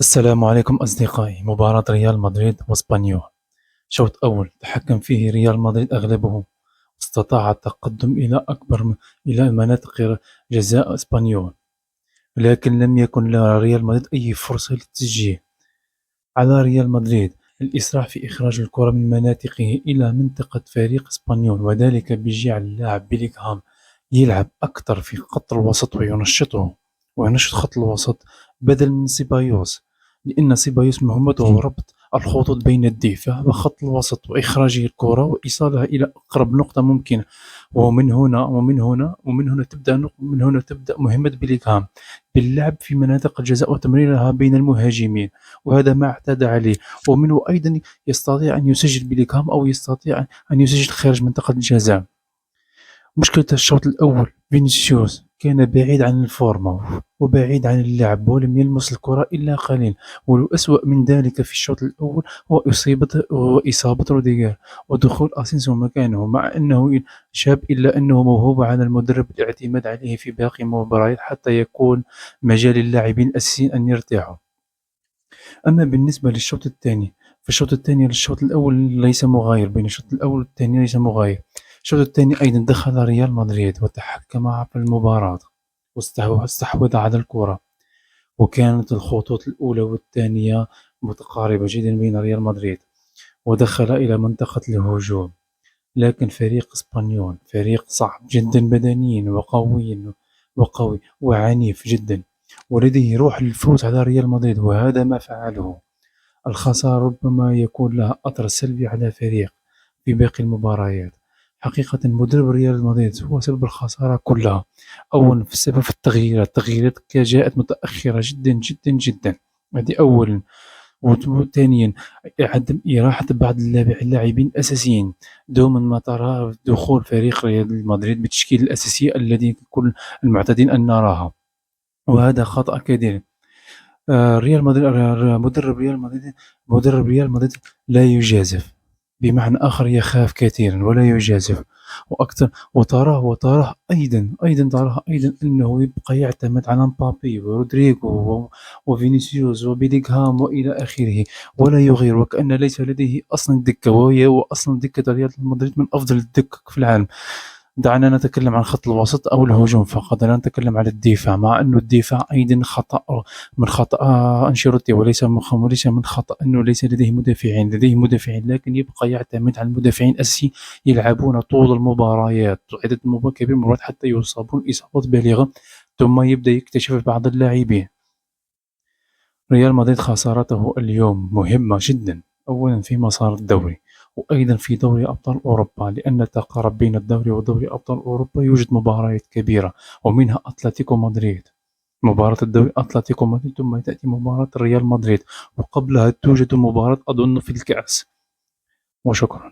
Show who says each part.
Speaker 1: السلام عليكم أصدقائي. مباراة ريال مدريد واسبانيول. شوط أول تحكم فيه ريال مدريد أغلبه، واستطاع التقدم إلى مناطق جزاء اسبانيول، لكن لم يكن لريال مدريد أي فرصة للتسجيل. على ريال مدريد الإسراع في إخراج الكرة من مناطقه إلى منطقة فريق اسبانيول، وذلك بجعل اللاعب بيلينغهام يلعب أكثر في خط الوسط وينشط خط الوسط بدل من سيبايوس، لأن سيبايوس مهمته هو ربط الخطوط بين الدفاع وخط الوسط وإخراج الكرة وإيصالها إلى أقرب نقطة ممكنة. ومن هنا تبدأ مهمة بيلينغهام باللعب في مناطق الجزاء وتمريرها بين المهاجمين، وهذا ما اعتاد عليه. ومنه أيضا يستطيع أن يسجل بيلينغهام أو يستطيع أن يسجل خارج منطقة الجزاء. مشكلة الشوط الأول فينيسيوس كان بعيد عن الفورمة وبعيد عن اللعب ولم يلمس الكرة إلا قليل، والأسوأ من ذلك في الشوط الأول هو إصابة روديغر ودخول أسينسيو مكانه، مع أنه شاب إلا أنه موهوب على المدرب الاعتماد عليه في باقي المباريات حتى يكون مجال للاعبين الأساسيين أن يرتاحوا. أما بالنسبة للشوط الثاني فالشوط الثاني للشوط الأول ليس مغاير، بين الشوط الأول والثاني ليس مغاير. الشوط الثاني أيضا دخل ريال مدريد وتحكم في المباراة واستحوذ على الكرة، وكانت الخطوط الأولى والثانية متقاربة جدا بين ريال مدريد، ودخل إلى منطقة الهجوم. لكن فريق اسبانيول فريق صعب جدا بدنيا وقوي وعنيف جدا، ولديه روح الفوز على ريال مدريد، وهذا ما فعله. الخسارة ربما يكون لها أثر سلبي على فريق في باقي المباريات. حقيقة مدرب ريال مدريد هو سبب الخسارة كلها. أولا في السبب في التغييرات جاءت متأخرة جدا جدا جدا، هذه أولا. وثانيا عدم إراحة بعض اللاعبين الأساسيين. دوما ما ترى دخول فريق ريال مدريد بالتشكيل الأساسي الذي كل المعتادين أن نراها، وهذا خطأ كبير. ريال مدريد مدرب ريال مدريد لا يجازف، بمعنى آخر يخاف كثيرا ولا يجازف. وأكثر وتراه أيضا أنه يبقى يعتمد على مبابي ورودريغو وفينيسيوس وبيلينغهام وإلى آخره، ولا يغير، وكأن ليس لديه أصلا دكة، وهي أصلا دكة ريال مدريد من أفضل الدكك في العالم. دعنا نتكلم عن خط الوسط أو الهجوم فقط، لا نتكلم عن الدفاع، مع أن الدفاع أيضا من خطأ أنشيلوتي، وليس من خطأ أنه ليس لديه مدافعين، لكن يبقى يعتمد على المدافعين الأساسيين يلعبون طول المباريات، عدد كبير من المباريات حتى يصابون إصابات بالغة، ثم يبدأ يكتشف بعض اللاعبين. ريال مدريد خسارته اليوم مهمة جدا، أولا في مسار الدوري، وأيضا في دوري أبطال أوروبا، لأن التقارب بين الدوري ودوري أبطال أوروبا يوجد مباريات كبيرة، ومنها أتلتيكو مدريد. مباراة الدوري أتلتيكو مدريد، ثم تأتي مباراة ريال مدريد، وقبلها توجد مباراة أظن في الكأس. وشكرا.